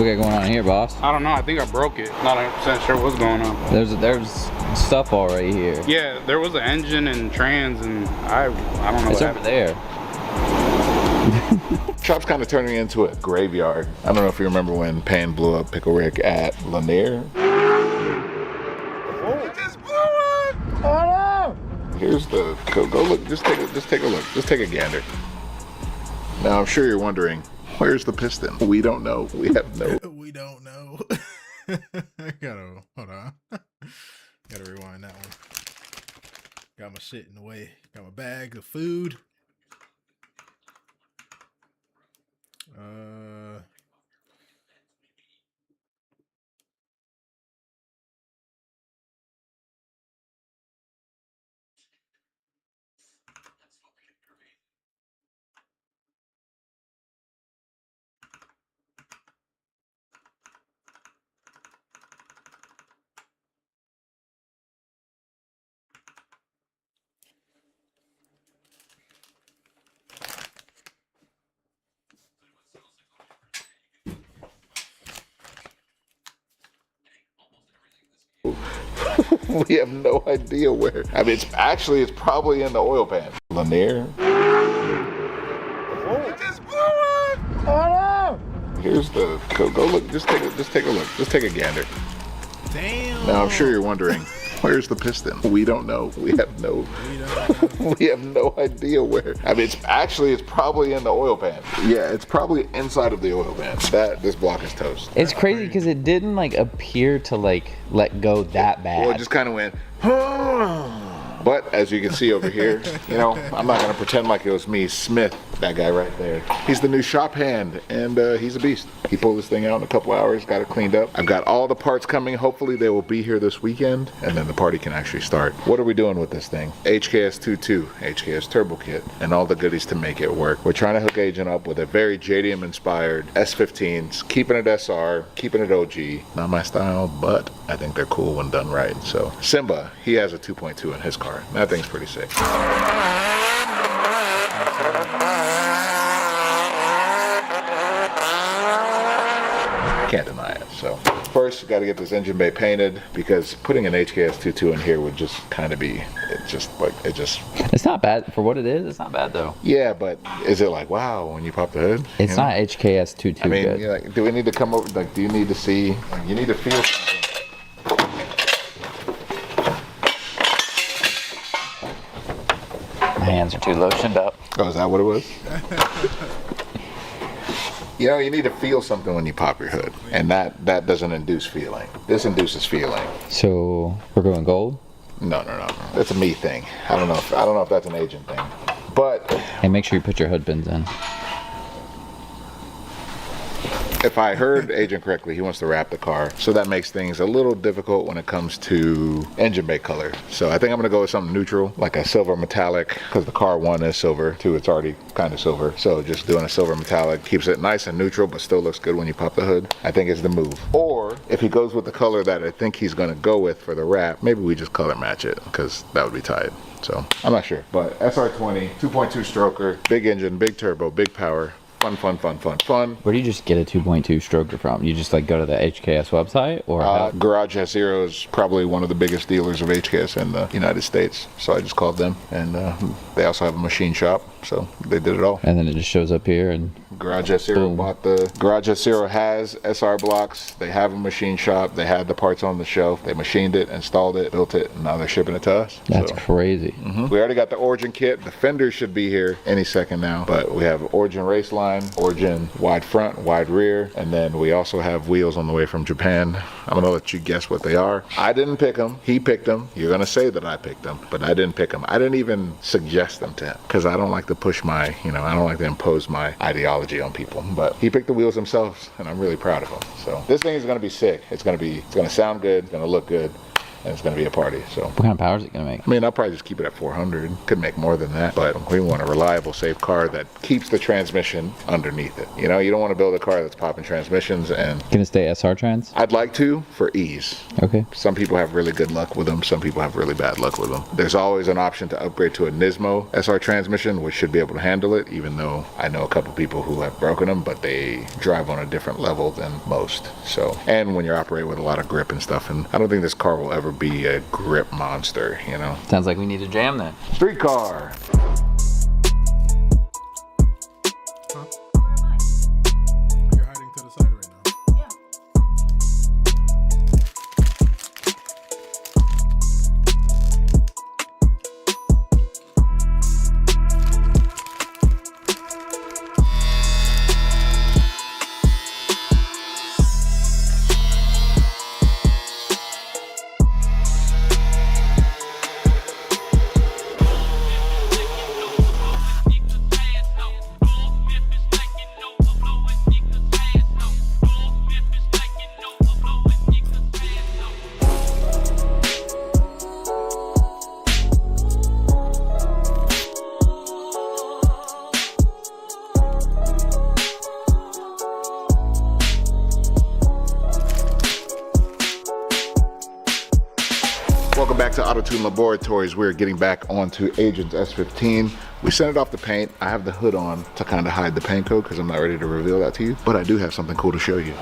we got going on here, boss? I don't know. I think I broke it. Not 100% sure what's going on. There's stuff already here. Yeah, there was an engine and trans, and I don't know. It's over there. Shop's kind of turning into a graveyard. I don't know if you remember when Pan blew up Pickle Rick at Lanier. Oh, just blew up! Oh no! Here's the go look. Just take a look. Just take a gander. Now I'm sure you're wondering, where's the piston? We don't know. We have no. We don't know. Hold on. Gotta rewind that one. Got my shit in the way. Got my bag of food. We have no idea where. I mean, it's probably in the oil pan. Lanier. Oh, just blew up! Oh no! Here's the go look. Just take a look. Just take a gander. Damn. Now I'm sure you're wondering, where's the piston? We don't know. We have no. We have no idea where. I mean, it's probably in the oil pan. Yeah, it's probably inside of the oil pan. This block is toast. It's crazy because it didn't like appear to like let go that bad. Well, it just kind of went. But as you can see over here, you know, I'm not gonna pretend like it was me, Smith, that guy right there. He's the new shop hand, and he's a beast. He pulled this thing out in a couple hours, got it cleaned up. I've got all the parts coming. Hopefully they will be here this weekend, and then the party can actually start. What are we doing with this thing? HKS 2.2, HKS turbo kit, and all the goodies to make it work. We're trying to hook Agent up with a very JDM inspired S15s, keeping it SR, keeping it OG. Not my style, but I think they're cool when done right. So Simba, he has a 2.2 in his car. That thing's pretty sick. Can't deny it. So first, got to get this engine bay painted because putting an HKS 2.2 in here would just kind of be, It's not bad for what it is. It's not bad though. Yeah, but is it like wow when you pop the hood? It's not HKS 2.2 I mean, good. like, do we need to come over? Like, do you need to see? You need to feel something. My hands are too lotioned up. Oh, is that what it was? You know, you need to feel something when you pop your hood, and that doesn't induce feeling. This induces feeling. So we're going gold. No. That's a me thing. I don't know if that's an Agent thing, but. And make sure you put your hood pins in. If I heard Agent correctly, he wants to wrap the car. So that makes things a little difficult when it comes to engine bay color. So I think I'm gonna go with something neutral, like a silver metallic, because the car 1 is silver, 2 it's already kind of silver. So just doing a silver metallic keeps it nice and neutral, but still looks good when you pop the hood. I think is the move. Or if he goes with the color that I think he's gonna go with for the wrap, maybe we just color match it, because that would be tight. So I'm not sure, but SR20, 2.2 stroker, big engine, big turbo, big power. Fun. Where do you just get a 2.2 stroker from? You just like go to the HKS website, or Garage S0 is probably one of the biggest dealers of HKS in the United States. So I just called them, and they also have a machine shop, so they did it all. And then it just shows up here, and Garage S0 bought the Garage S0 has SR blocks. They have a machine shop. They had the parts on the shelf. They machined it, installed it, built it, and now they're shipping it to us. That's crazy. We already got the Origin kit. The fenders should be here any second now, but we have Origin race line, Origin wide front, wide rear, and then we also have wheels on the way from Japan. I'm gonna let you guess what they are. I didn't pick them. He picked them. You're gonna say that I picked them, but I didn't pick them. I didn't even suggest them to him because I don't like to push my, I don't like to impose my ideology on people. But he picked the wheels himself, and I'm really proud of him. So this thing is gonna be sick. It's gonna sound good. It's gonna look good. and it's going to be a party. So What kind of power is it gonna make? I mean, I'll probably just keep it at 400. Could make more than that, but we want a reliable, safe car that keeps the transmission underneath it. You know, you don't want to build a car that's popping transmissions, and Gonna stay SR trans? I'd like to for ease. Okay. Some people have really good luck with them. Some people have really bad luck with them. There's always an option to upgrade to a Nismo SR transmission, which should be able to handle it, even though I know a couple people who have broken them, but they drive on a different level than most. So, and when you're operating with a lot of grip and stuff, and I don't think this car will ever be a grip monster, you know? Sounds like we need a jam then. Street car. You're hiding to the side right now. Welcome back to Auto-Tune Laboratories. We're getting back onto Agent's S15. We sent it off the paint. I have the hood on to kind of hide the paint code because I'm not ready to reveal that to you, but I do have something cool to show you.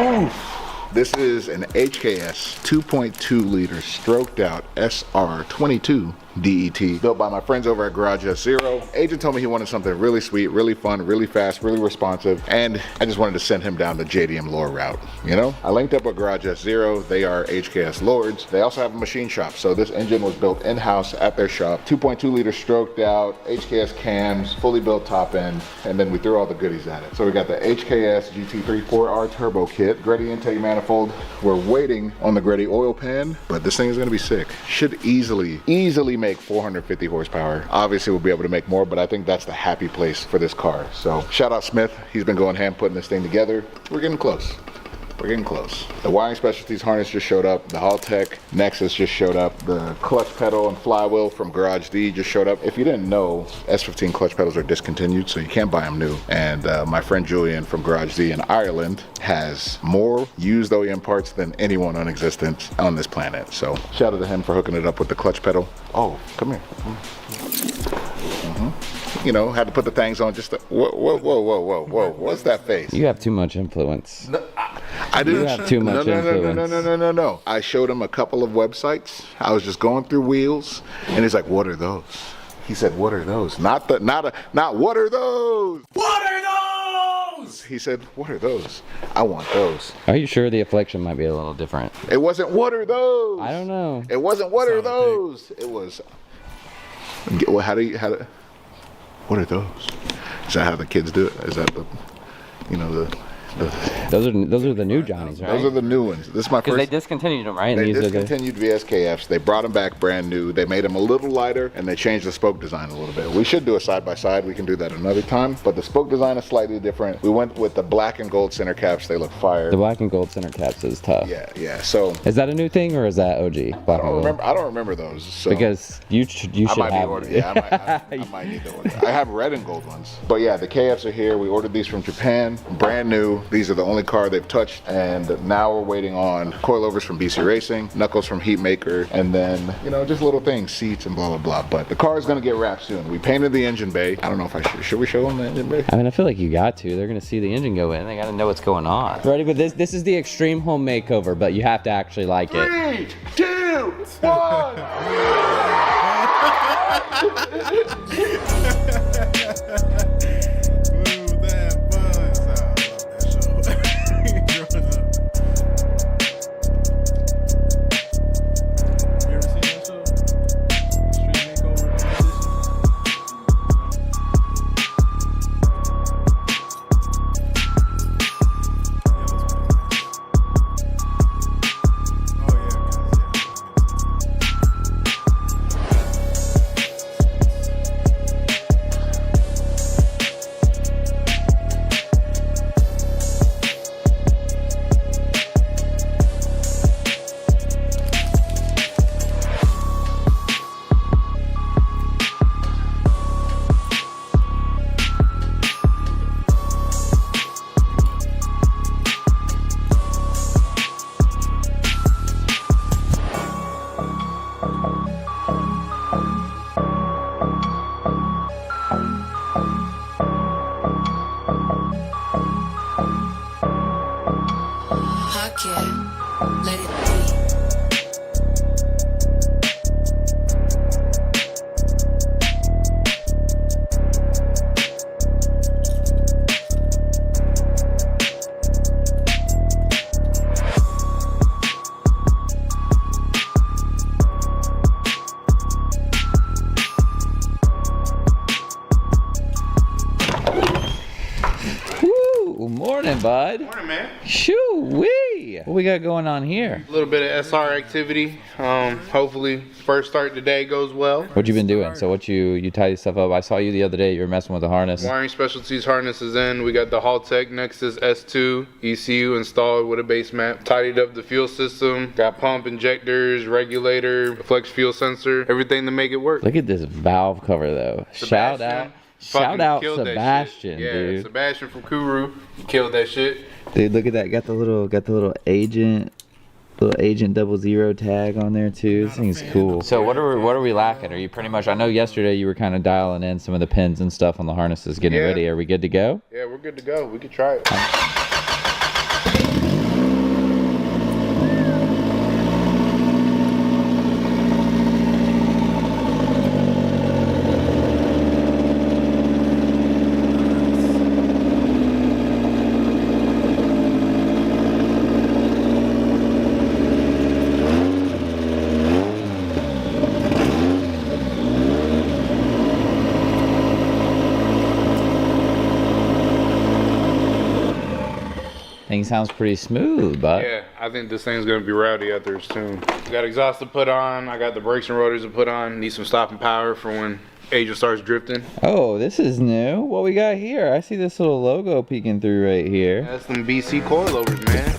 Oof. This is an HKS 2.2 liter stroked out SR22 DET built by my friends over at Garage S0. Agent told me he wanted something really sweet, really fun, really fast, really responsive, and I just wanted to send him down the JDM lore route, you know? I linked up with Garage S0. They are HKS lords. They also have a machine shop, so this engine was built in-house at their shop. 2.2 liter stroked out, HKS cams, fully built top end, and then we threw all the goodies at it. So we got the HKS GT3 4R turbo kit, Greddy intake manifold. We're waiting on the Greddy oil pan, but this thing is gonna be sick. Should easily make 450 horsepower. Obviously we'll be able to make more, but I think that's the happy place for this car. So shout out Smith. He's been going ham putting this thing together. We're getting close. We're getting close. The Wiring Specialties harness just showed up. The Haltech Nexus just showed up. The clutch pedal and flywheel from Garage D just showed up. If you didn't know, S15 clutch pedals are discontinued, so you can't buy them new. And my friend Julian from Garage D in Ireland has more used OEM parts than anyone on existence on this planet. So shout out to him for hooking it up with the clutch pedal. Oh, come here. You know, had to put the things on just to, whoa. What's that face? You have too much influence. No, I didn't. You have too much influence. No. I showed him a couple of websites. I was just going through wheels, and he's like, "What are those?" He said, "What are those?" Not what are those? What are those? He said, "What are those?" I want those. Are you sure the affliction might be a little different? It wasn't "What are those?" I don't know. It wasn't "What are those?" It was. Well, how do? What are those? Is that how the kids do it? Is that the, you know, Those are the new Johnnies, right? Those are the new ones. This is my first. Because they discontinued them, right? They discontinued VSKFs. They brought them back brand new. They made them a little lighter, and they changed the spoke design a little bit. We should do a side by side. We can do that another time. But the spoke design is slightly different. We went with the black and gold center caps. They look fire. The black and gold center caps is tough. Yeah. So is that a new thing or is that OG? Black I don't remember those. So because you should have order. Yeah, I might need to order. I have red and gold ones. But yeah, the KFs are here. We ordered these from Japan, brand new. These are the only car they've touched, and now we're waiting on coilovers from BC Racing, knuckles from Heatmaker, and then, you know, just little things, seats and blah blah blah. But the car is going to get wrapped soon. We painted the engine bay. I don't know if I should we show them the engine bay? I mean, I feel like you got to. They're going to see the engine go in. They got to know what's going on. Ready? But this is the extreme home makeover, but you have to actually like it. 3, 2, 1. let it be. Morning, bud. Morning, man. Shoo-wee. What we got going on here? A little bit of SR activity. Hopefully, first start today goes well. What you been doing? So what you tidy stuff up? I saw you the other day. You were messing with the harness. Wiring Specialties harness is in. We got the Haltech Nexus S2 ECU installed with a base map. Tidied up the fuel system. Got pump, injectors, regulator, flex fuel sensor, everything to make it work. Look at this valve cover though. Shout out Sebastian, dude. Sebastian from Kuru killed that shit. Dude, look at that. Got the little agent 00 tag on there too. This thing's cool. So what are we lacking? Are you pretty much? I know yesterday you were kind of dialing in some of the pins and stuff on the harnesses, getting ready. Are we good to go? Yeah, we're good to go. We could try it. Thing sounds pretty smooth, but yeah, I think this thing's gonna be rowdy after it's tuned. Got exhaust to put on. I got the brakes and rotors to put on. Need some stopping power for when Agent starts drifting. oh, this is new. What we got here? I see this little logo peeking through right here. That's some BC coilovers, man.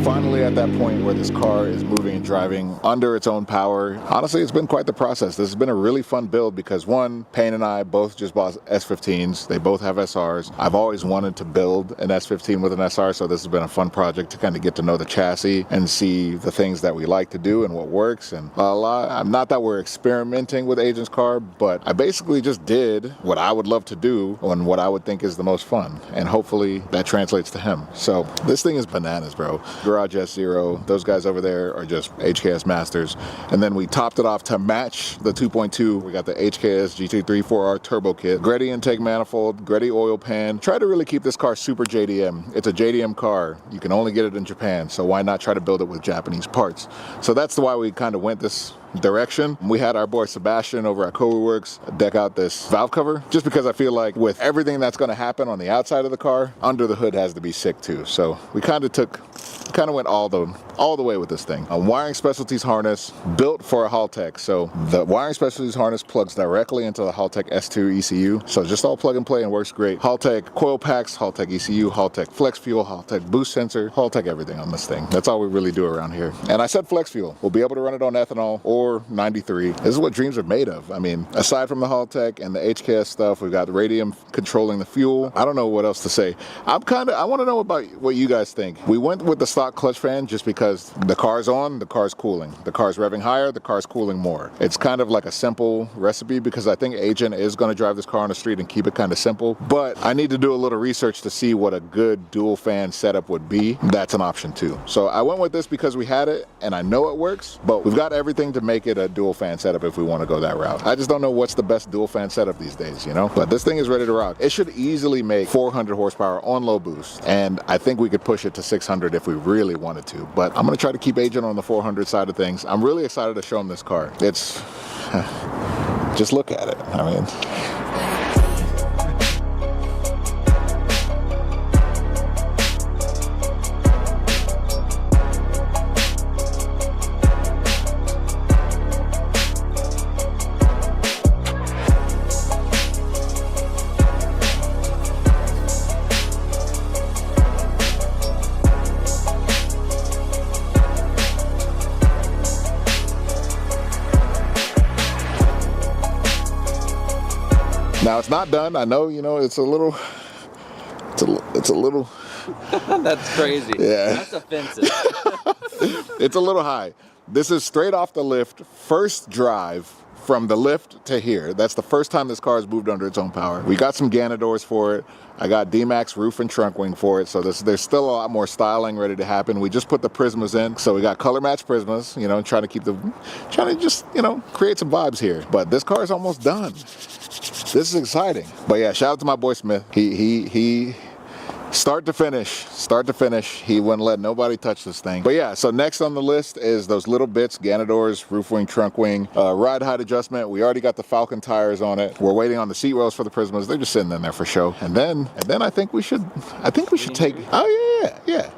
Finally at that point where this car is moving and driving under its own power. Honestly, it's been quite the process. This has been a really fun build because one, Payne and I both just bought S15s. They both have SRs. I've always wanted to build an S15 with an SR, so this has been a fun project to kind of get to know the chassis and see the things that we like to do and what works. And not that we're experimenting with Agent's car, but I basically just did what I would love to do and what I would think is the most fun. And hopefully that translates to him. So this thing is bananas, bro. Garage S0, those guys over there are just HKS masters. And then we topped it off to match the 2.2. We got the HKS GT34R turbo kit, Greddy intake manifold, Greddy oil pan. Try to really keep this car super JDM. It's a JDM car. You can only get it in Japan, so why not try to build it with Japanese parts? So that's why we kind of went this direction. We had our boy Sebastian over at Kowu Works deck out this valve cover, just because I feel like with everything that's going to happen on the outside of the car, under the hood has to be sick too. So we kind of went all the way with this thing. A Wiring Specialties harness built for a Haltech. So the Wiring Specialties harness plugs directly into the Haltech S2 ECU. So just all plug and play and works great. Haltech coil packs, Haltech ECU, Haltech flex fuel, Haltech boost sensor, Haltech everything on this thing. That's all we really do around here. And I said flex fuel. We'll be able to run it on ethanol or 93. This is what dreams are made of. I mean, aside from the Haltech and the HKS stuff, we've got the radium controlling the fuel. I don't know what else to say. I want to know about what you guys think. We went with the stock clutch fan just because the car's on, the car's cooling. The car's revving higher, the car's cooling more. It's kind of like a simple recipe because I think Agent is going to drive this car on the street and keep it kind of simple. But I need to do a little research to see what a good dual fan setup would be. That's an option too. So I went with this because we had it and I know it works, but we've got everything to make it a dual fan setup if we want to go that route. I just don't know what's the best dual fan setup these days, you know? But this thing is ready to rock. It should easily make 400 horsepower on low boost, and I think we could push it to 600 if we really wanted to. But I'm gonna try to keep Agent on the 400 side of things. I'm really excited to show him this car. It's, just look at it. I mean, now it's not done. I know, you know, it's a little, it's a little. That's crazy. Yeah. That's offensive. It's a little high. This is straight off the lift, first drive from the lift to here. That's the first time this car has moved under its own power. We got some Ganadors for it. I got D-Max roof and trunk wing for it. So there's still a lot more styling ready to happen. We just put the Prismas in. So we got color match Prismas, you know, trying to just, you know, create some vibes here. But this car is almost done. This is exciting. But yeah, shout out to my boy Smith. He start to finish, he wouldn't let nobody touch this thing. But yeah, so next on the list is those little bits, Ganadors, roof wing, trunk wing, ride height adjustment. We already got the Falcon tires on it. We're waiting on the seat rails for the Prismas. They're just sitting in there for show. And then I think we should take, oh yeah.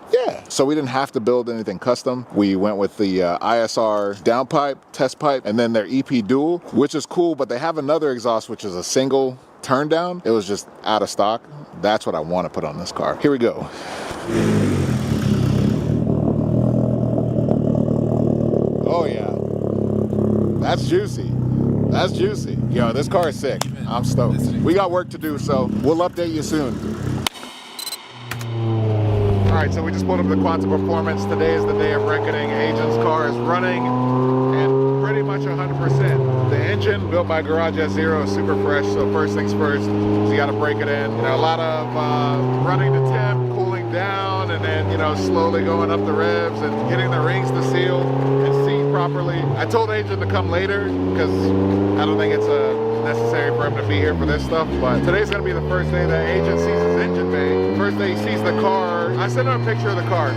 So we didn't have to build anything custom. We went with the ISR downpipe, test pipe, and then their EP dual, which is cool, but they have another exhaust, which is a single turn down. It was just out of stock. That's what I want to put on this car. Here we go. Oh yeah, that's juicy. That's juicy. Yo, this car is sick. I'm stoked. We got work to do, so we'll update you soon. All right, so we just pulled up the Quantum Performance. Today is the day of reckoning. Agent's car is running and pretty much 100%. The engine built by Garage S0 is super fresh, so first things first, you gotta break it in. You know, a lot of running the temp, cooling down, and then, you know, slowly going up the revs and getting the rings to seal and seat properly. I told Agent to come later because I don't think it's necessary for him to be here for this stuff, but today's gonna be the first day that Agent sees his engine bay. First day he sees the car. I sent him a picture of the car,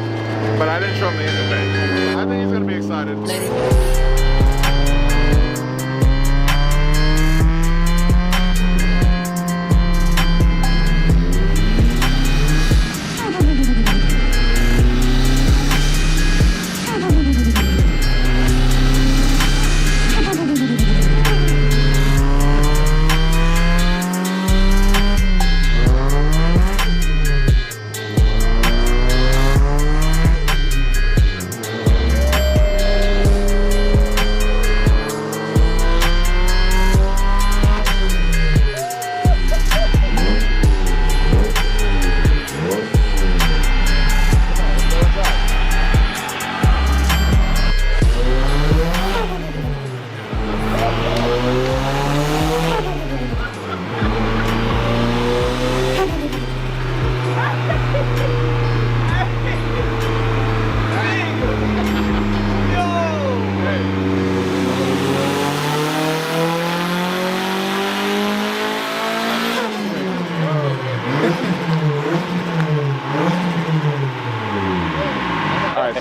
but I didn't show him the engine bay. I think he's gonna be excited.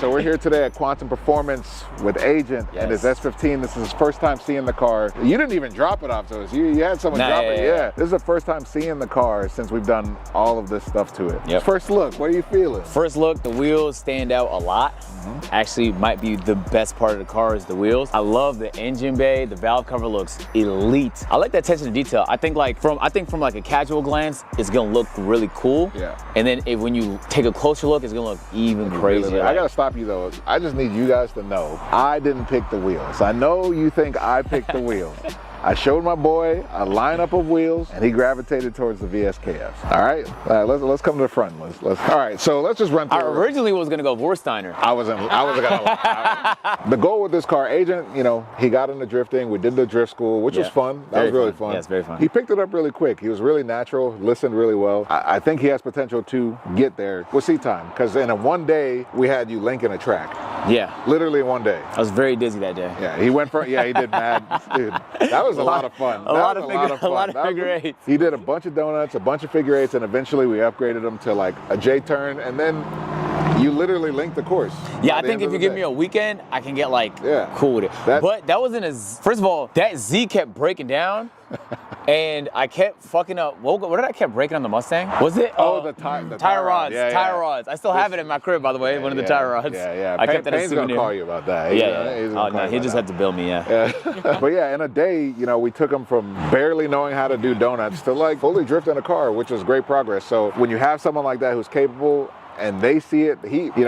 So we're here today at Quantum Performance with Agent and his S15. This is his first time seeing the car. You didn't even drop it off to us. You had someone drop it. Yeah. This is the first time seeing the car since we've done all of this stuff to it. Yep. First look, what are you feeling? First look, the wheels stand out a lot. Actually, might be the best part of the car is the wheels. I love the engine bay. The valve cover looks elite. I like that attention to detail. I think from like a casual glance, it's gonna look really cool. Yeah. And then when you take a closer look, it's gonna look even crazier. I gotta stop you though. I just need you guys to know I didn't pick the wheels. I know you think I picked the wheels. I showed my boy a lineup of wheels and he gravitated towards the VSKS. All right, let's come to the front. All right, so let's just run through. I originally was gonna go Vorsteiner. I wasn't gonna. The goal with this car, Agent, you know, he got into drifting. We did the drift school, which was fun. That was really fun. Yeah, it's very fun. He picked it up really quick. He was really natural, listened really well. I think he has potential to get there with seat time because in one day we had you linking a track. Yeah. Literally in one day. I was very dizzy that day. Yeah, he went for, he did mad. Dude, that was a lot of fun. A lot of figure eights. He did a bunch of donuts, a bunch of figure eights, and eventually we upgraded him to like a J turn. And then You literally link the course. Yeah, I think if you give me a weekend, I can get like cool with it. That- but that wasn't as, first of all, that Z kept breaking down. And I kept fucking up. What did I kept breaking on the Mustang? Was it? the tire rods. Yeah, tire rods. I still have it in my crib, by the way. One of the tire rods. Yeah. I kept that as a Payne's gonna souvenir. call you about that. Oh no, he just had to bill me. Yeah. But yeah, in a day, you know, we took him from barely knowing how to do donuts to like fully drifting a car, which is great progress. So when you have someone like that who's capable, and they see it,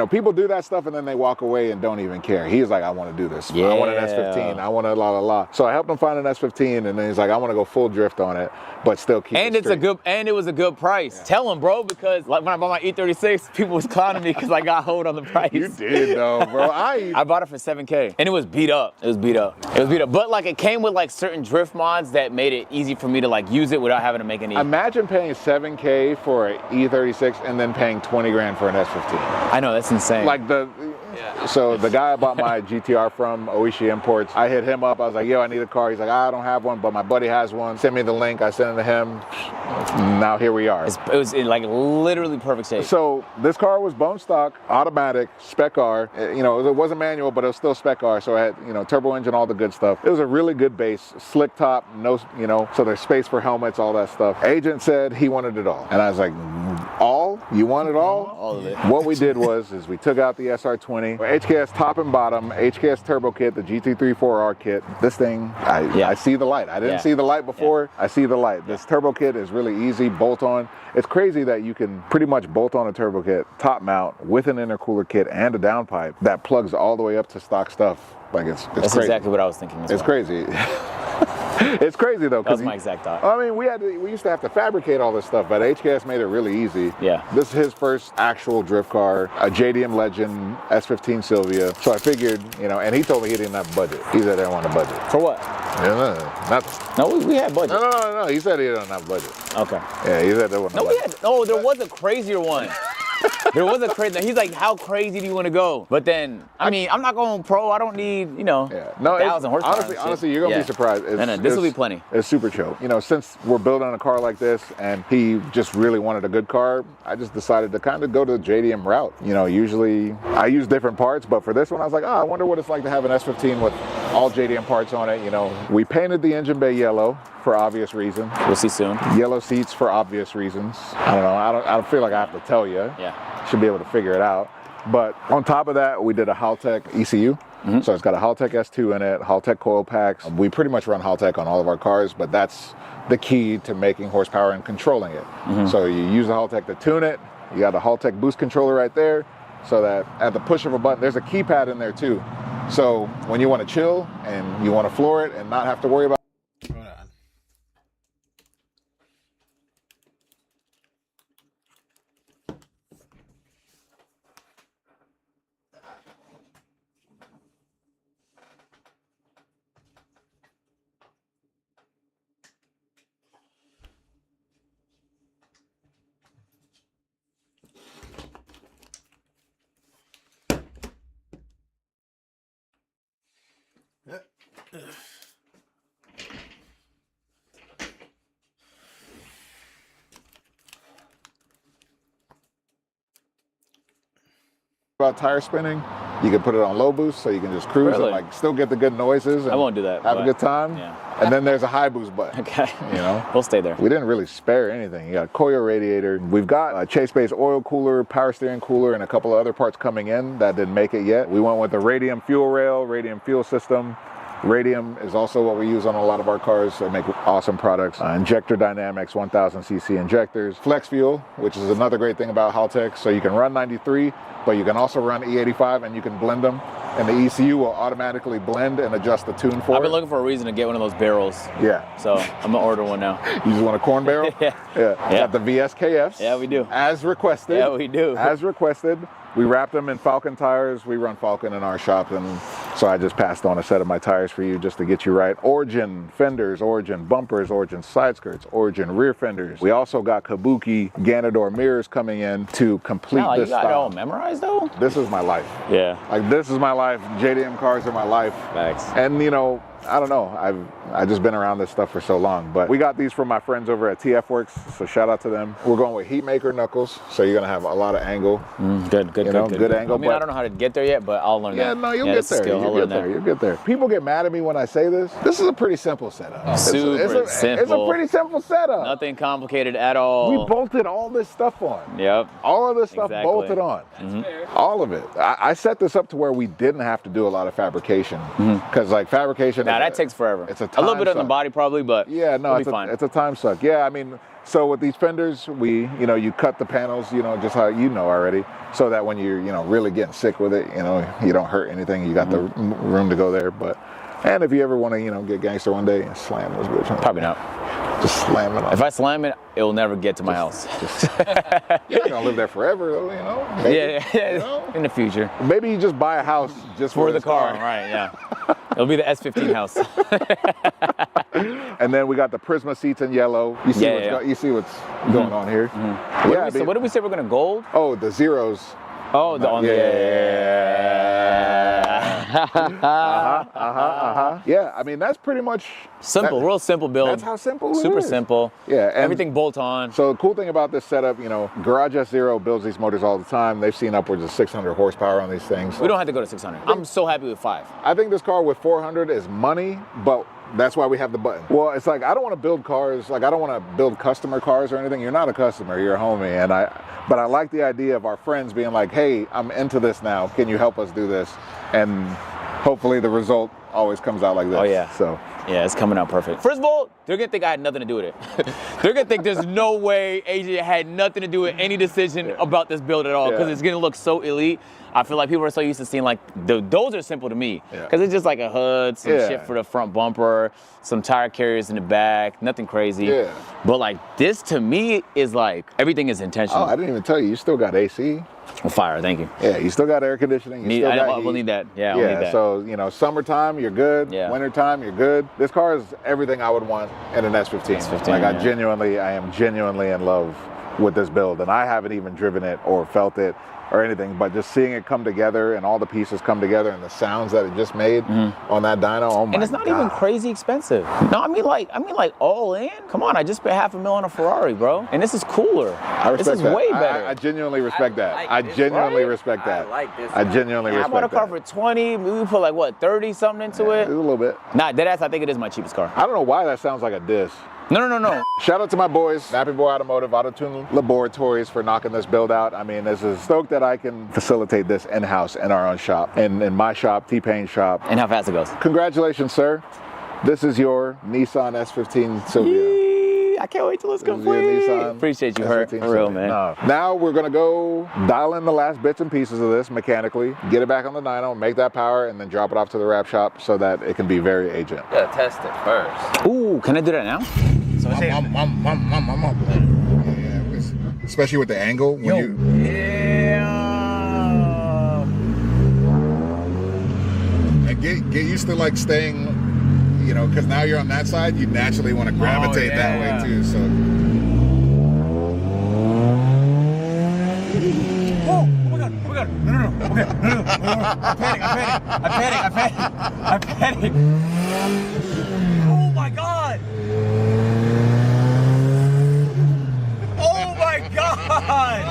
people do that stuff and then they walk away and don't even care. He's like, I want to do this. I want an S15. I want a la. So I helped him find an S15, and then he's like, I want to go full drift on it, but still keep it straight. And it was a good price. Yeah. Tell him, bro, because like when I bought my E36, people was clowning me because I got hold on the price. You did though, bro. I bought it for $7K, and it was beat up. But like it came with like certain drift mods that made it easy for me to like use it without having to make any. Imagine paying $7K for an E36 and then paying 20 grand for an S15. I know, that's insane. Like so the guy I bought my GTR from, Oishi Imports, I hit him up. I was like, yo, I need a car. He's like, I don't have one, but my buddy has one. Send me the link. I sent it to him. Now here we are. It was in like literally perfect shape. So this car was bone stock, automatic, spec car. You know, it wasn't manual, but it was still spec car. So it had, you know, turbo engine, all the good stuff. It was a really good base, slick top, no, you know, so there's space for helmets, all that stuff. Agent said he wanted it all. And I was like, all? You want it all? All of it. What we did was we took out the SR20, HKS top and bottom, HKS turbo kit, the GT34R kit. This thing, I see the light. I didn't see the light before. I see the light. This turbo kit is really easy, bolt on. It's crazy that you can pretty much bolt on a turbo kit, top mount, with an intercooler kit and a downpipe that plugs all the way up to stock stuff. Like it's That's crazy. exactly what I was thinking as well. It's crazy. It's crazy though. That was my exact thought. I mean, we used to have to fabricate all this stuff, but HKS made it really easy. Yeah. This is his first actual drift car, a JDM Legend S15 Sylvia. So I figured, you know, and he told me he didn't have a budget. He said he didn't want a budget. For what? Nothing. No, we had budget. No. He said he didn't have a budget. Okay. Yeah, he said there wasn't. There was a crazier one. There was a crazy. He's like, how crazy do you want to go? But then, I mean, I'm not going pro. I don't need, you know, 1,000 horsepower. Honestly, you're gonna be surprised. This will be plenty. It's super chill. You know, since we're building a car like this, and he just really wanted a good car, I just decided to kind of go to the JDM route. You know, usually I use different parts, but for this one, I was like, I wonder what it's like to have an S15 with all JDM parts on it. You know, we painted the engine bay yellow for obvious reasons. We'll see soon. Yellow seats for obvious reasons. I don't know. I don't feel like I have to tell you. Yeah. Should be able to figure it out. But on top of that, we did a Haltech ECU. So it's got a Haltech S2 in it, Haltech coil packs. We pretty much run Haltech on all of our cars, but that's the key to making horsepower and controlling it. So you use the Haltech to tune it. You got a Haltech boost controller right there, so that at the push of a button, there's a keypad in there too. So when you want to chill and you want to floor it and not have to worry about tire spinning, you can put it on low boost so you can just cruise and like still get the good noises and I won't do that. Have a good time. Yeah. And then there's a high boost button. Okay. You know? We'll stay there. We didn't really spare anything. You got a coil radiator. We've got a Chase Base oil cooler, power steering cooler, and a couple of other parts coming in that didn't make it yet. We went with the Radium fuel rail, Radium fuel system. Radium is also what we use on a lot of our cars. They make awesome products. Injector Dynamics 1000cc injectors. Flex fuel, which is another great thing about Haltech. So you can run 93, but you can also run E85 and you can blend them. And the ECU will automatically blend and adjust the tune for it. I've been looking for a reason to get one of those barrels. Yeah. So I'm gonna order one now. You just want a corn barrel? Yeah. Got the VSKFs. Yeah, we do. As requested. Yeah, we do. As requested. We wrapped them in Falcon tires. We run Falcon in our shop, and so I just passed on a set of my tires for you just to get you right. Origin fenders, Origin bumpers, Origin side skirts, Origin rear fenders. We also got Kabuki Ganador mirrors coming in to complete this style. You got it all memorized though? This is my life. Yeah. Like this is my life. JDM cars are my life. Thanks. And you know, I don't know. I've just been around this stuff for so long. But we got these from my friends over at TF Works, so shout out to them. We're going with Heatmaker knuckles, so you're gonna have a lot of angle. Good Angle. I mean, I don't know how to get there yet, but I'll learn that. Yeah, no, you'll get there. You'll get there. People get mad at me when I say this. This is a pretty simple setup. Super simple. It's a pretty simple setup. Nothing complicated at all. We bolted all this stuff on. Yep. All of this stuff bolted on. All of it. I set this up to where we didn't have to do a lot of fabrication. Because like fabrication. Now that takes forever. It's a little bit on the body probably, but yeah, no, it's a time suck. Yeah, I mean, so with these fenders, you cut the panels, just how you know already, so that when you're, really getting sick with it, you don't hurt anything. You got the room to go there. And if you ever want to, get gangster one day, slam those bitches. Probably not. Just slam it on. If I slam it, it will never get to my house. You're not gonna live there forever, though, Maybe, yeah. In the future. Maybe you just buy a house just for the car. Right, yeah. It'll be the S15 house. And then we got the Prisma seats in yellow. You see what's going on here. What did we say we're gonna gold? Oh, the zeros. Oh, Yeah, I mean, that's pretty much simple, real simple build. That's how simple it is. Super simple. Yeah, and everything bolt on. So the cool thing about this setup, Garage S0 builds these motors all the time. They've seen upwards of 600 horsepower on these things. We don't have to go to 600. I'm so happy with 5. I think this car with 400 is money, but that's why we have the button. Well, it's like, I don't want to build cars, I don't want to build customer cars or anything. You're not a customer, you're a homie. But I like the idea of our friends being like, hey, I'm into this now. Can you help us do this? And hopefully the result always comes out like this. Oh, yeah. So. Yeah, it's coming out perfect. First of all, they're gonna think I had nothing to do with it. They're gonna think there's no way AJ had nothing to do with any decision about this build at all, because it's gonna look so elite. I feel like people are so used to seeing like, those are simple to me, because it's just like a hood, some shit for the front bumper, some tire carriers in the back, nothing crazy. Yeah. But like this to me is like, everything is intentional. Oh, I didn't even tell you, you still got AC. Well, fire, thank you. Yeah, you still got air conditioning. We'll need that. Yeah, we'll need that. So, summertime, you're good. Yeah. Wintertime, you're good. This car is everything I would want in an S15. Like, I am genuinely in love with this build, and I haven't even driven it or felt it or anything, but just seeing it come together and all the pieces come together and the sounds that it just made on that dyno, oh my God. And it's not even crazy expensive. No, I mean like all in. Come on, I just spent $500,000 on a Ferrari, bro. And this is cooler. I respect this is way better. I genuinely respect that. I genuinely respect that. I like this. I genuinely respect that. I bought a car for 20. We put like what, 30 something into it? A little bit. Nah, deadass, I think it is my cheapest car. I don't know why that sounds like a diss. No. Shout out to my boys, Nappy Boy Automotive, Auto-Tune Laboratories, for knocking this build out. I mean, this is stoked that I can facilitate this in-house in our own shop, in my shop, T-Pain's shop. And how fast it goes. Congratulations, sir. This is your Nissan S15 Silvia. I can't wait till it's complete. Appreciate you, Hert. For real, man. Now we're gonna go dial in the last bits and pieces of this mechanically, get it back on the dyno, make that power, and then drop it off to the wrap shop so that it can be very agent. You gotta test it first. Ooh, can I do that now? So especially with the angle. And get used to like staying, because now you're on that side, you naturally want to gravitate that way too. So. Oh my God. No. Okay. I'm panic. Oh my God. Oh my God.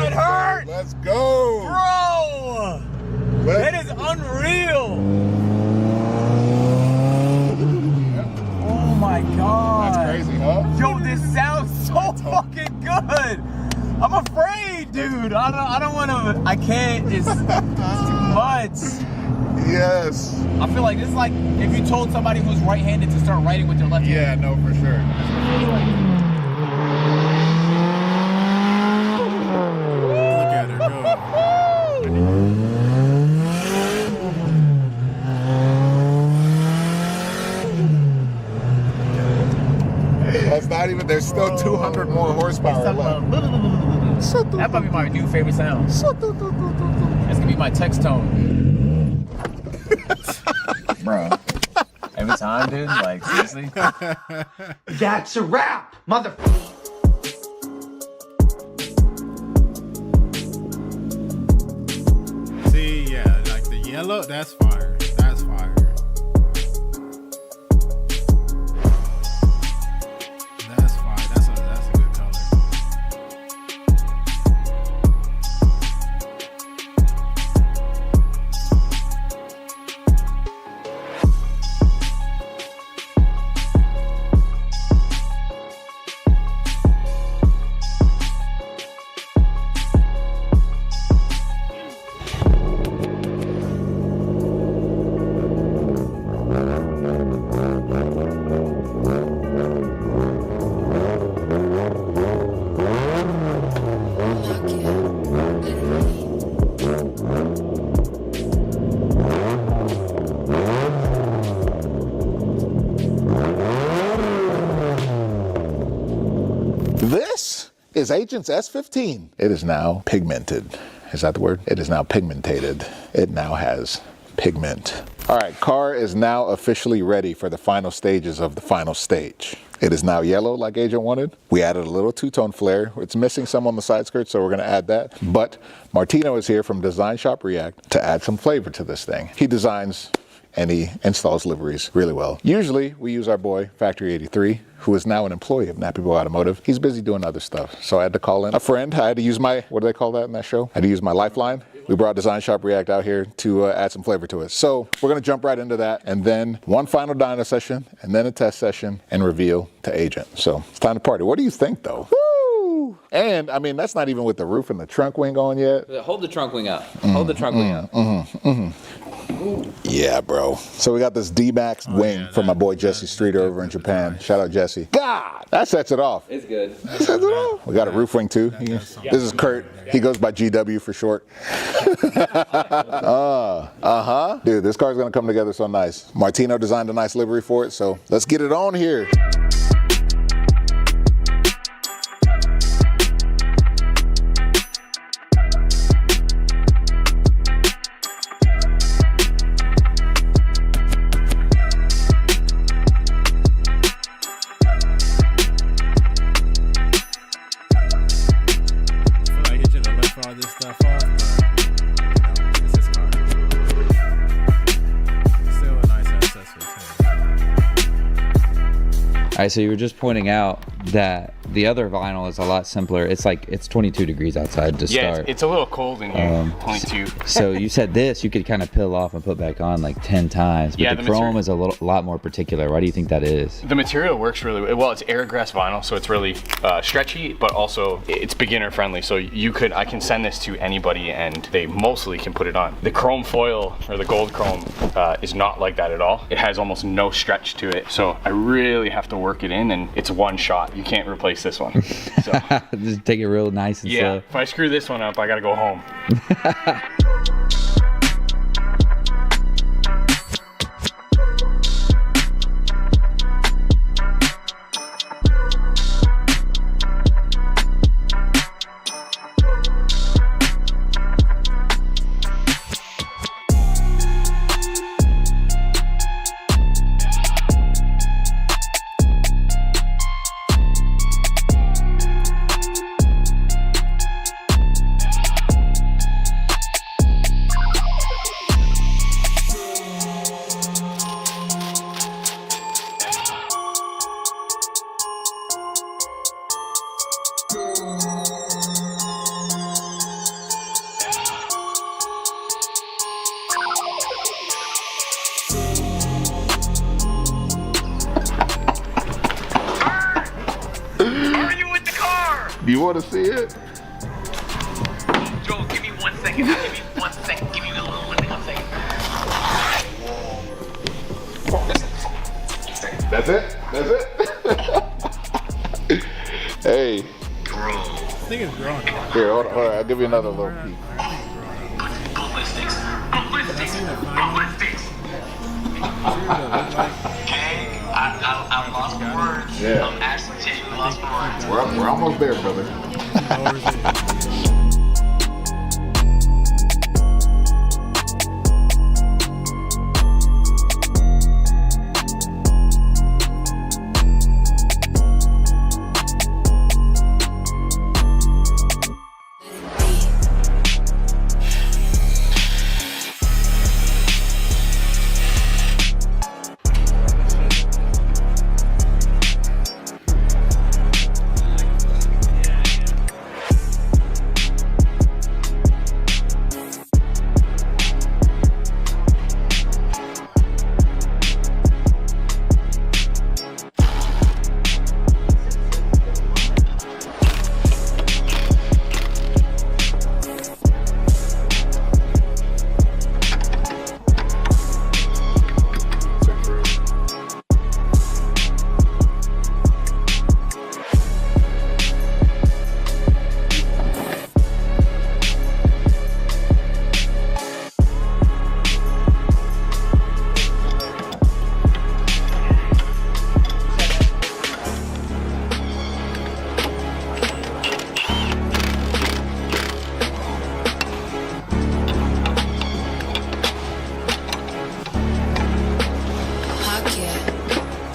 It hurt. Let's go. Bro. That is unreal. Oh my God. That's crazy, huh? Yo, this sounds so fucking good. I'm afraid, dude. I don't want to. I can't. It's too much. Yes. I feel like this is like if you told somebody who's right-handed to start writing with their left hand. Yeah, no, for sure. Look at her go. That's not even, there's still 200 more horsepower left. That might be my new favorite sound. That's gonna be my text tone. Bro. Every time, dude, like, seriously? That's a wrap, motherfucker. See, yeah, like the yellow, that's fire. That's fire. is Agent's S15. It is now pigmented. Is that the word? It is now pigmentated. It now has pigment. All right, car is now officially ready for the final stages of the final stage. It is now yellow like Agent wanted. We added a little two-tone flare. It's missing some on the side skirt, so we're gonna add that. But Martino is here from Design Shop React to add some flavor to this thing. He designs and he installs liveries really well. Usually we use our boy Factory 83, who is now an employee of Nappy Boy Automotive. He's busy doing other stuff. So I had to call in a friend. I had to use my, what do they call that in that show? I had to use my lifeline. We brought Design Shop React out here to add some flavor to it. So we're gonna jump right into that, and then one final dyno session, and then a test session, and reveal to Agent. So it's time to party. What do you think though? Woo! And I mean, that's not even with the roof and the trunk wing on yet. Hold the trunk wing up. Hold the trunk wing up. Yeah, bro. So we got this D-Max wing from my boy Jesse Streeter over in Japan. Shout out Jesse. God, that sets it off. It's good. That sets it off. We got a roof wing too. This is Kurt. He goes by GW for short. Dude, this car's gonna come together so nice. Martino designed a nice livery for it, so let's get it on here. All right, so you were just pointing out that the other vinyl is a lot simpler. It's like, it's 22 degrees outside to start. Yeah, it's a little cold in here, 22. So you said this, you could kind of peel off and put back on like 10 times, but Yeah, the the chrome is a lot more particular. Why do you think that is? The material works really well. It's airgrass vinyl, so it's really stretchy, but also it's beginner friendly. So I can send this to anybody and they mostly can put it on. The chrome foil, or the gold chrome, is not like that at all. It has almost no stretch to it. So I really have to work it in, and it's one shot. You can't replace this one. So just take it real nice and slow. if I screw this one up, I gotta go home. Do you want to see it? Joel, give me 1 second. Give me 1 second. Give me a little 1 second. That's it? That's it? Hey. Bro. I think it's growing. Here, hold on. I'll give you another little peek. Ballistics. Ballistics. Ballistics. Okay. I lost the words. Yeah. I'm actually genuinely lost the words. We're almost there, brother.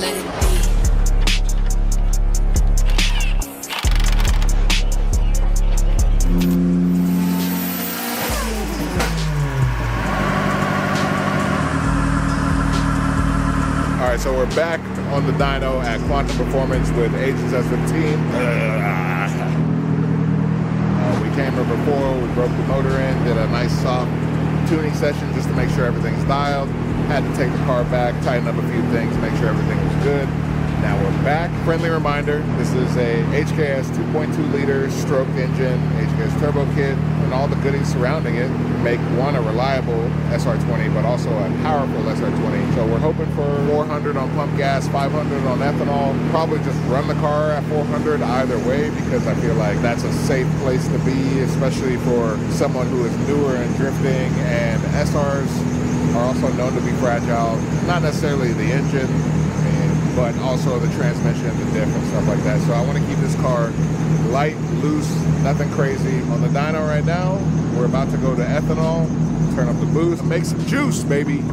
let it be. All right, so we're back on the dyno at Quantum Performance with Agents S15. We came here before, we broke the motor in, did a nice soft tuning session just to make sure everything's dialed. Had to take the car back, tighten up a few things, make sure everything was good. Now we're back. Friendly reminder, this is a HKS 2.2 liter stroke engine, HKS turbo kit, and all the goodies surrounding it make one a reliable SR20, but also a powerful SR20. So we're hoping for 400 on pump gas, 500 on ethanol. Probably just run the car at 400 either way, because I feel like that's a safe place to be, especially for someone who is newer in drifting. And SRs are also known to be fragile, not necessarily the engine, but also the transmission, the diff, and stuff like that. So I want to keep this car light, loose, nothing crazy. On the dyno right now, we're about to go to ethanol, turn up the boost, make some juice, baby.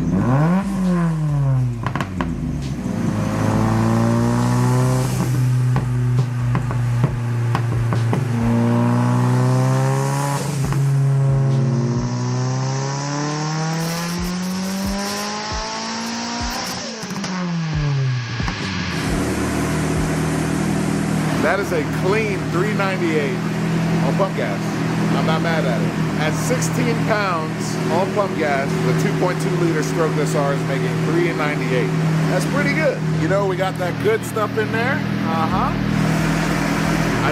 That is a clean 398 on pump gas. I'm not mad at it. At 16 pounds on pump gas, the 2.2 liter stroke SR is making 398. That's pretty good. You know, we got that good stuff in there. I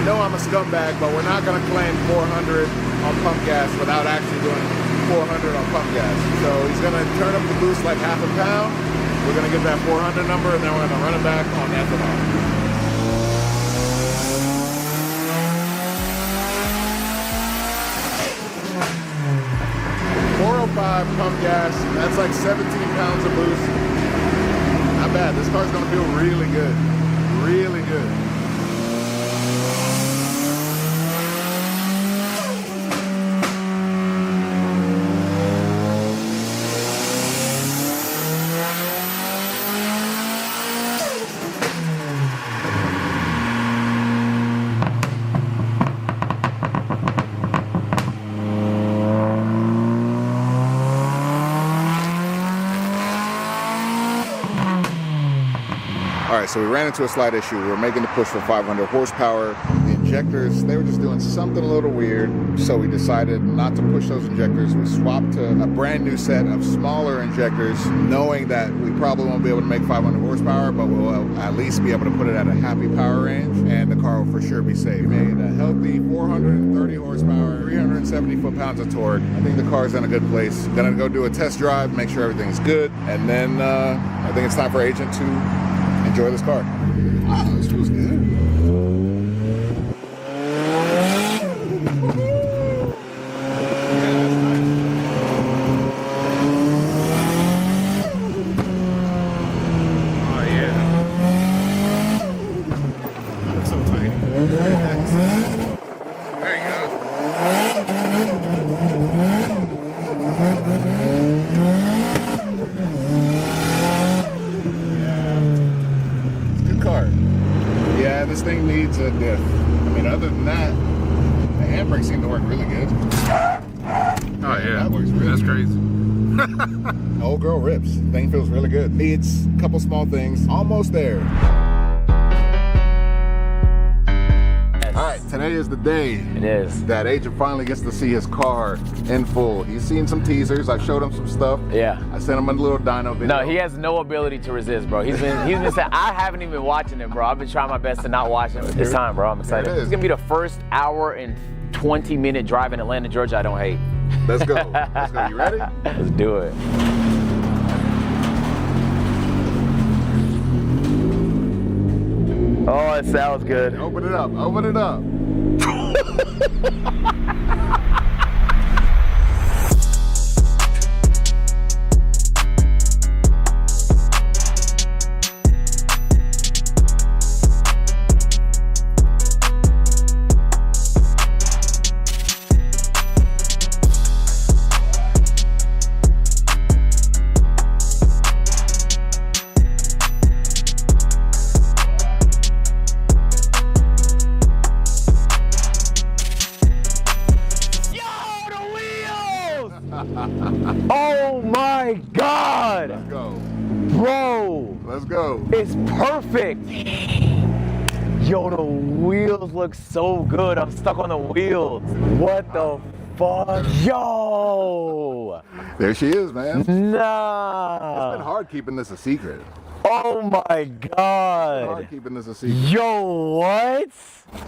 know I'm a scumbag, but we're not gonna claim 400 on pump gas without actually doing 400 on pump gas. So he's gonna turn up the boost like half a pound. We're gonna get that 400 number, and then we're gonna run it back on ethanol. 405 pump gas, that's like 17 pounds of boost. Not bad, this car's gonna feel really good, really good. All right, so we ran into a slight issue. We were making the push for 500 horsepower. The injectors, they were just doing something a little weird. So we decided not to push those injectors. We swapped to a brand new set of smaller injectors, knowing that we probably won't be able to make 500 horsepower, but we'll at least be able to put it at a happy power range, and the car will for sure be safe. We made a healthy 430 horsepower, 370 foot-pounds of torque. I think the car's in a good place. Gonna go do a test drive, make sure everything's good, and then I think it's time for Agent to enjoy this car. Wow, this feels good. Oh yeah. That's so tight. There you go. Car. Yeah, this thing needs a diff. I mean, other than that, the handbrakes seem to work really good. Oh yeah, that works really that's good. crazy. The old girl rips. Thing feels really good. Needs a couple small things. Almost there. All right, today is the day. It is. That Agent finally gets to see his car in full. He's seen some teasers. I showed him some stuff. Yeah. I sent him a little dyno video. No, he has no ability to resist, bro. He's been saying, I haven't even been watching him, bro. I've been trying my best to not watch him. This time, bro, I'm excited. Here it is. It's gonna be the first hour and 20-minute drive in Atlanta, Georgia I don't hate. Let's go. Let's go. You ready? Let's do it. Oh, it sounds good. Open it up. Open it up. Let's go. It's perfect. Yo, the wheels look so good. I'm stuck on the wheels. What the fuck? Yo! There she is, man. It's Nah. been hard keeping this a secret. Oh my Hard God. keeping this a secret. Yo, what?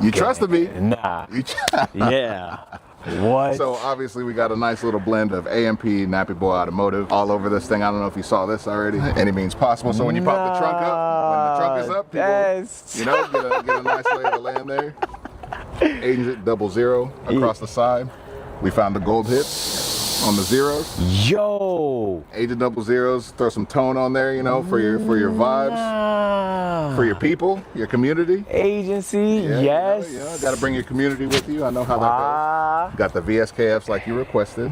You trusted me. Nah. You Yeah. What? So obviously we got a nice little blend of AMP, Nappy Boy Automotive all over this thing. I don't know if you saw this already. Any means possible. So when you pop the trunk up, when the trunk is up, people, Yes. you know, get a nice lay of the land there. Agent 00 across the side. We found the gold hit on the zeros. Yo. Agent 00s, throw some tone on there, you know, for your vibes, Nah. for your people, your community. Agency, Yeah, yes. You know, got to bring your community with you. I know how that goes. Got the VSKFs like you requested.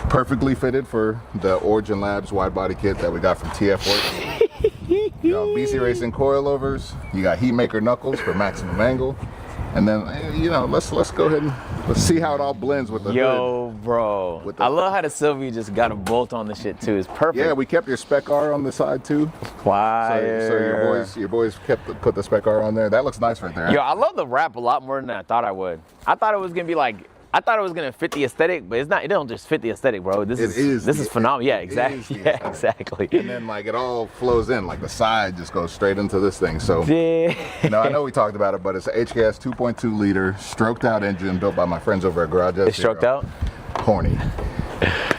Perfectly fitted for the Origin Labs wide body kit that we got from TF Works. You know, BC Racing coilovers. You got heat maker knuckles for maximum angle. And then, you know, let's go ahead and let's see how it all blends with the hood. Yo, bro. With the- I love how the Sylvia just got a bolt on the shit too. It's perfect. Yeah, we kept your Spec R on the side too. Fire. So your boys put the Spec R on there. That looks nice right there. Yo, I love the wrap a lot more than I thought I would. I thought it was gonna be like, I thought it was gonna fit the aesthetic, but it's not. It don't just fit the aesthetic, bro. This is phenomenal. Yeah, exactly. Yeah, exactly. And then like it all flows in, like the side just goes straight into this thing. So Yeah. you know, I know we talked about it, but it's an HKS 2.2 liter stroked out engine built by my friends over at Garage S0. It's stroked out. Horny.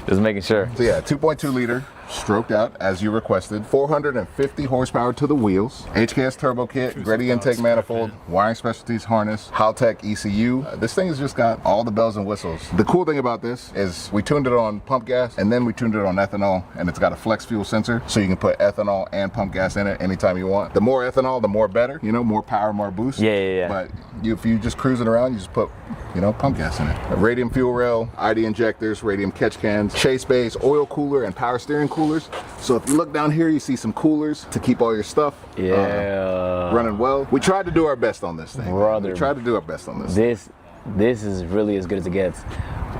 Just making sure. So yeah, 2.2 liter, stroked out as you requested. 450 horsepower to the wheels. HKS turbo kit, Grady intake manifold, wiring specialties harness, Haltech ECU. This thing has just got all the bells and whistles. The cool thing about this is we tuned it on pump gas and then we tuned it on ethanol, and it's got a flex fuel sensor, so you can put ethanol and pump gas in it anytime you want. The more ethanol, the more better. You know, more power, more boost. Yeah. But if you just cruising around, you just put, you know, pump gas in it. A radium fuel rail, ID injectors, radium catch cans, chase bays, oil cooler, and power steering coolers. So if you look down here, you see some coolers to keep all your stuff running well. We tried to do our best on this thing. Brother. We tried to do our best on this. This is really as good as it gets.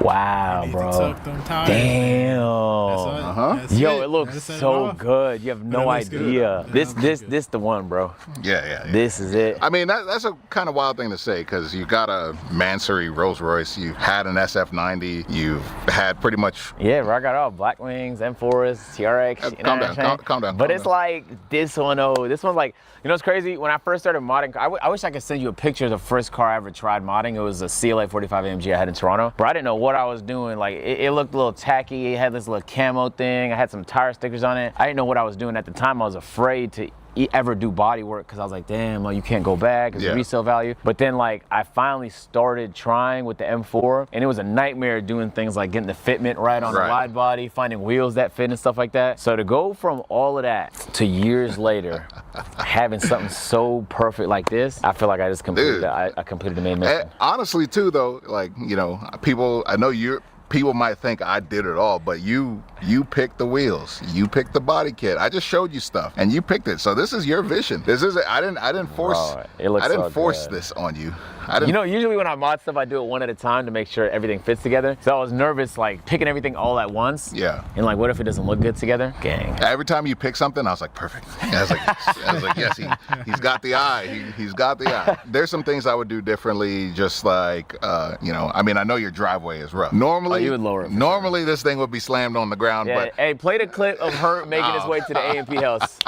Wow, Need to bro. tuck them tires. Damn. That's Yo, it looks That's so off. good. You have no it looks good. idea. Yeah, This it looks this the one, bro. Yeah. This is it. I mean, that's a kind of wild thing to say, because you got a Mansory Rolls Royce, you've had an SF90, you've had pretty much. Yeah, bro, I got all Black Wings, M4s, TRX. You know Calm what I'm down, saying? calm down. But calm it's down. like this one, this one's like, you know what's crazy? When I first started modding, I wish I could send you a picture of the first car I ever tried modding. It was a CLA 45 AMG I had in Toronto. But I didn't know what I was doing. Like, it looked a little tacky. It had this little camo thing. I had some tire stickers on it. I didn't know what I was doing at the time. I was afraid to ever do body work because I was like, damn, like, you can't go back. It's resale value. But then, like, I finally started trying with the M4, and it was a nightmare doing things like getting the fitment right on the wide body, finding wheels that fit and stuff like that. So to go from all of that to years later having something so perfect like this, I feel like I just completed I completed the main mission. And honestly, too, though, like, you know, I know people might think I did it all, but you picked the wheels, you picked the body kit. I just showed you stuff and you picked it. So this is your vision. This is I didn't force this on you. You know, usually when I mod stuff, I do it one at a time to make sure everything fits together. So I was nervous, like, picking everything all at once. Yeah. And like, what if it doesn't look good together? Gang. Every time you pick something, I was like, perfect. I was like, yes, he's got the eye. He's got the eye. There's some things I would do differently, just like, you know, I mean, I know your driveway is rough. Normally, you would lower it. Normally, this thing would be slammed on the ground, Yeah, but hey, play the clip of her making his way to the AMP house.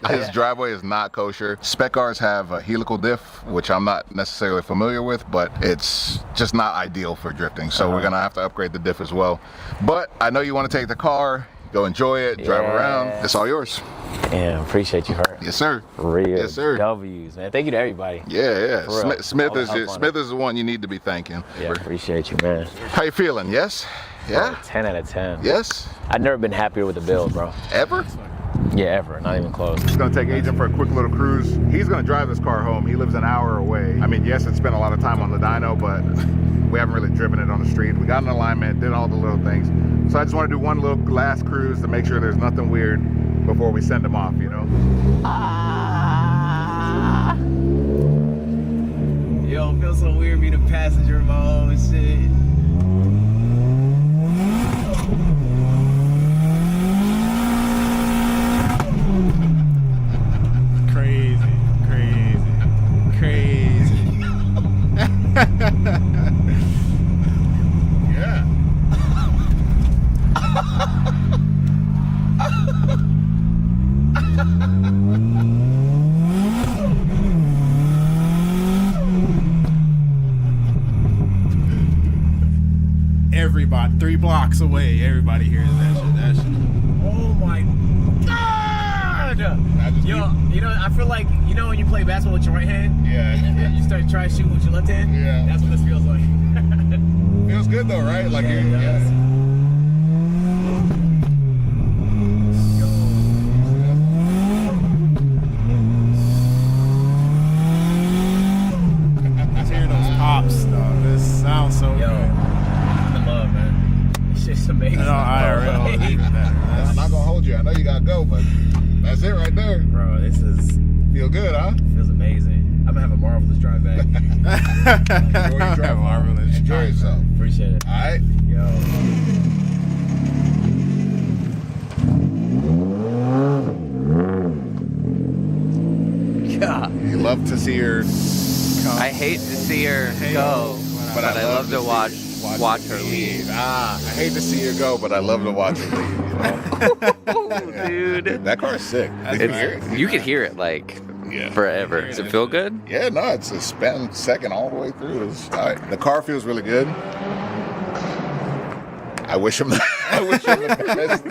his driveway is not kosher. Spec cars have a helical diff, which I'm not necessarily familiar with, but it's just not ideal for drifting. So we're gonna have to upgrade the diff as well. But I know you want to take the car, go enjoy it, drive around. It's all yours. Damn, appreciate you, Hert. Yes, sir. Real Yes, sir. W's, man. Thank you to everybody. Yeah. For real. Smith All the is help on Smith is the one you need to be thanking. Yeah, appreciate you, man. How you feeling? Yes. Yeah. Bro, 10 out of 10. Yes. I've never been happier with the build, bro. Ever? Yeah, ever. Not even close. Just gonna take Agent for a quick little cruise. He's gonna drive this car home. He lives an hour away. I mean, yes, it's spent a lot of time on the dyno, but we haven't really driven it on the street. We got an alignment, did all the little things. So I just want to do one little last cruise to make sure there's nothing weird before we send him off, you know? Yo, it feels so weird being a passenger of my own shit. blocks away. Everybody hears that shit. That shit. Oh my God! Yo, you know, I feel like, you know when you play basketball with your right hand? Yeah. You start trying to shoot with your left hand? Yeah. That's what this feels like. Feels good though, right? Like Yeah, it does. Let's hear those pops, though. This sounds so Yo, good. the love, man. It's just amazing. No, IRL is even better. I'm not gonna hold you. I know you gotta go, but that's it right there. Bro, this is Feel good, huh? feels amazing. I'm gonna have a marvelous drive back. Enjoy your drive. Marvelous. Enjoy yourself. Appreciate it. All right. Yo. Yeah. You love to see her come, I hate to see her go, but I love to watch her leave. I hate to see her go, but I love to watch her leave. You know? Dude. That car is sick. You can hear it. You could hear it like Yeah. forever. Does it feel good? Yeah, no, it's a spin second all the way through. It's tight. The car feels really good. I wish him. I wish him the best.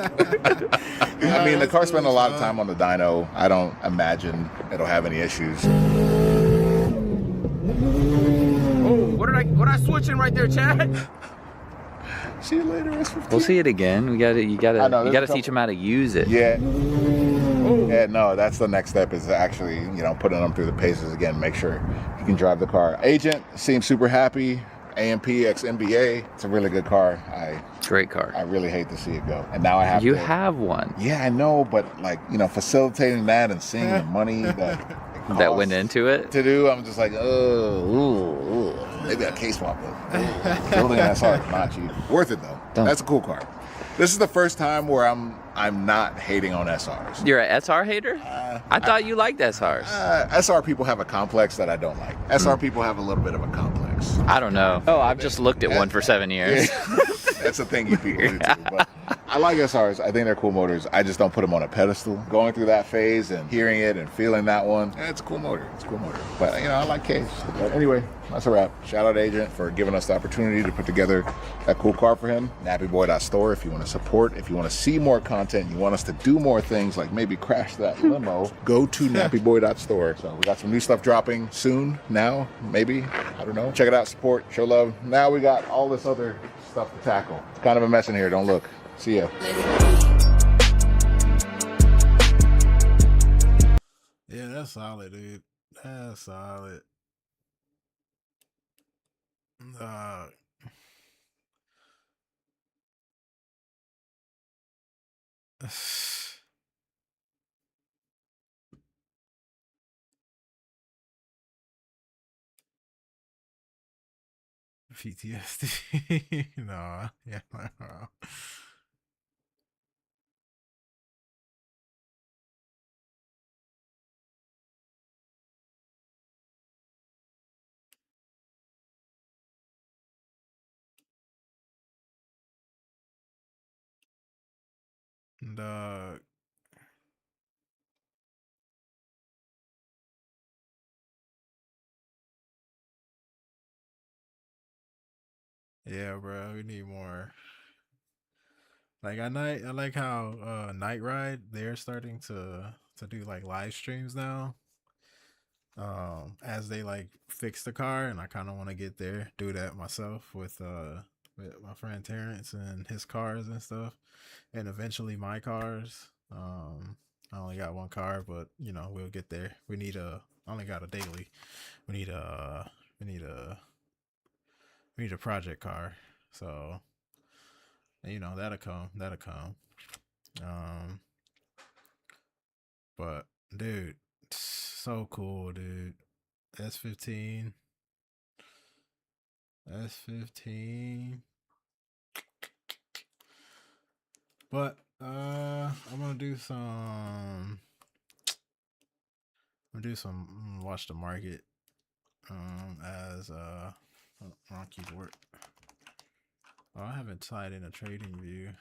I mean, the car spent a lot of time on the dyno. I don't imagine it'll have any issues. Oh, what did I switch in right there, Chad? See you later, S15. We'll see it again. You I know, gotta there's a teach him how to use it. Yeah. Yeah, no, that's the next step is actually, putting them through the paces again, make sure he can drive the car. Agent seems super happy. AMP X NBA. It's a really good car. Great car. I really hate to see it go. And now I have You to. have one Yeah, I know, but facilitating that and seeing the money that that went into it. to do, I'm just like, maybe a case swap it. Building an SR is not cheap. Worth it though. Don't. That's a cool car. This is the first time where I'm not hating on SRs. You're an SR hater? I thought you liked SRs. SR people have a complex that I don't like. SR people have a little bit of a complex. I don't know. Oh, I've just looked at one for 7 years. That's the thing you people do too. But I like SRs. I think they're cool motors. I just don't put them on a pedestal. Going through that phase and hearing it and feeling that one, it's a cool motor. It's a cool motor. But I like Case. But anyway, that's a wrap. Shout out Agent for giving us the opportunity to put together that cool car for him. NappyBoy.store if you want to support, if you want to see more content, you want us to do more things like maybe crash that limo, go to NappyBoy.store. So we got some new stuff dropping soon, now, maybe. I don't know. Check it out, support, show love. Now we got all this other stuff to tackle. It's kind of a mess in here, don't look. See ya. Yeah, that's solid, dude. That's solid. PTSD. No, yeah. Dog. Yeah, bro, we need more. Like I like how Night Ride they're starting to do like live streams now. As they like fix the car, and I kind of want to get there, do that myself with my friend Terrence and his cars and stuff, and eventually my cars. I only got one car, but we'll get there. We need I only got a daily. We need a project car. So that'll come. But dude, so cool, dude. S15. But I'm gonna do some watch the market as on keyboard. Oh, I haven't tied in a trading view.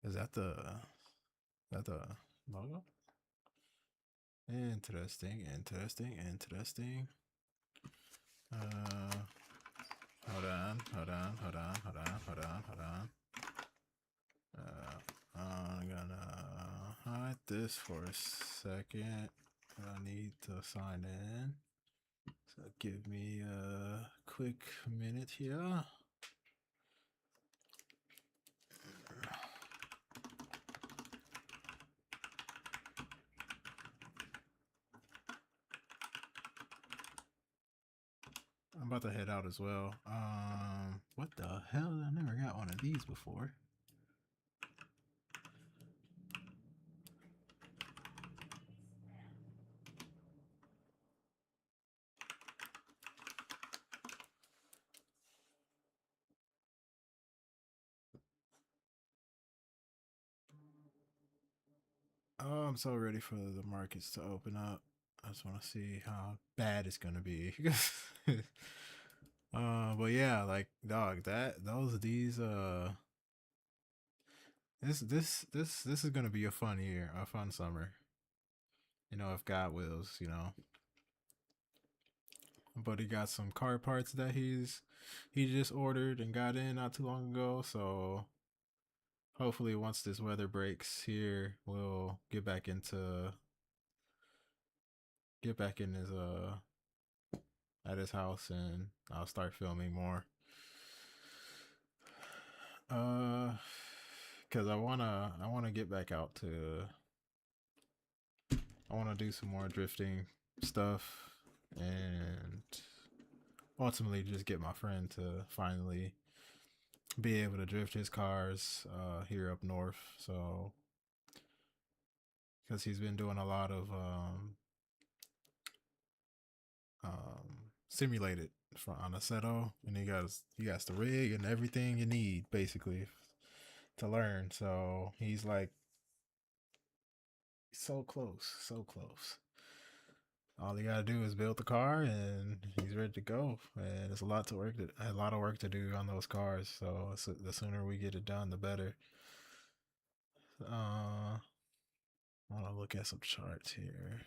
Is that the logo? Interesting. Hold on. I'm gonna hide this for a second. I need to sign in. So give me a quick minute here. I'm about to head out as well. What the hell? I never got one of these before. Oh, I'm so ready for the markets to open up. I just want to see how bad it's gonna be. But yeah, like dog, this is gonna be a fun year, a fun summer. You know, if God wills, you know. But he got some car parts that he just ordered and got in not too long ago, so hopefully once this weather breaks here, we'll get back in his at his house and I'll start filming more. Cause I wanna get back out to I wanna do some more drifting stuff and ultimately just get my friend to finally be able to drift his cars here up north. So because he's been doing a lot of simulated on a Seto, and he got the rig and everything you need basically to learn. So he's like so close. All he gotta do is build the car, and he's ready to go. And it's a lot of work to do on those cars. So the sooner we get it done, the better. I want to look at some charts here.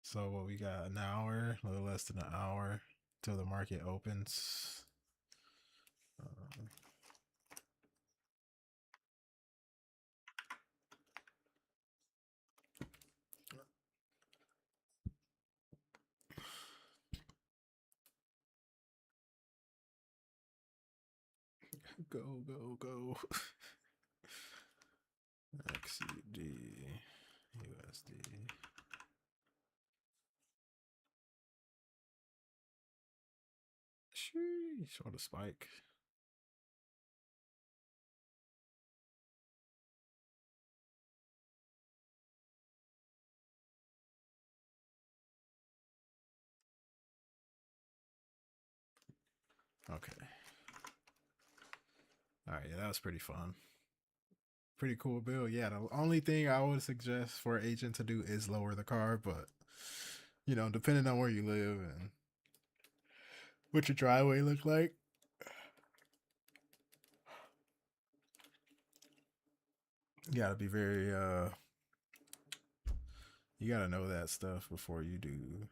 So what we got, an hour, a little less than an hour till the market opens. Go. XCD, USD. Sheesh, what a spike. Okay. All right, yeah, that was pretty fun. Pretty cool build. Yeah, the only thing I would suggest for an agent to do is lower the car, but you know, depending on where you live and what your driveway look like, you gotta be very you gotta know that stuff before you do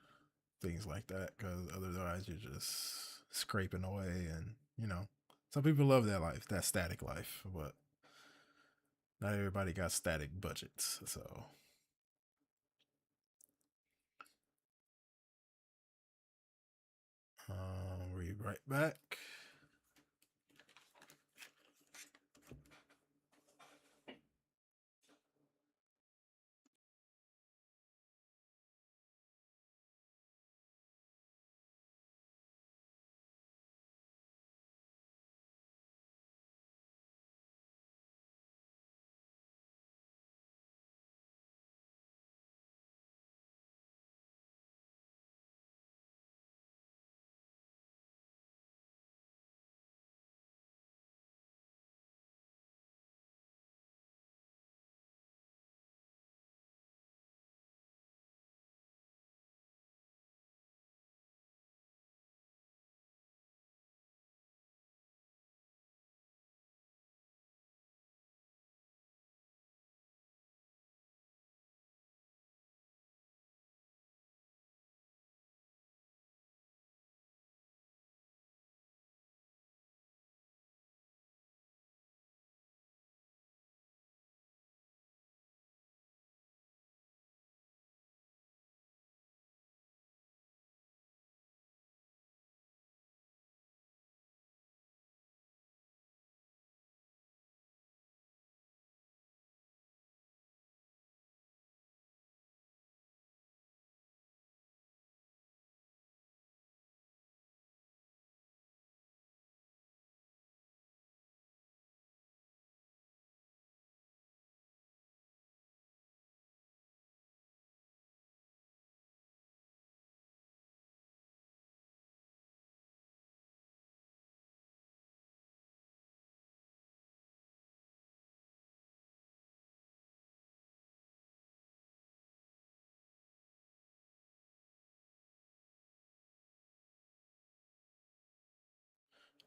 things like that, because otherwise you're just scraping away. And you know, some people love that life, that static life, but not everybody got static budgets. So we'll be right back.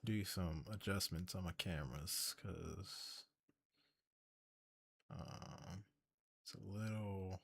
do some adjustments on my cameras because it's a little.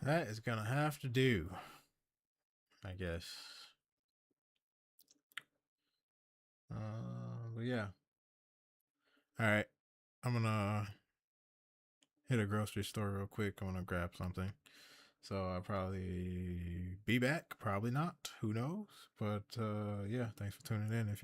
That is gonna have to do, I guess. But yeah. All right, I'm gonna hit a grocery store real quick. I'm gonna grab something. So I'll probably be back. Probably not. Who knows? But yeah, thanks for tuning in. If you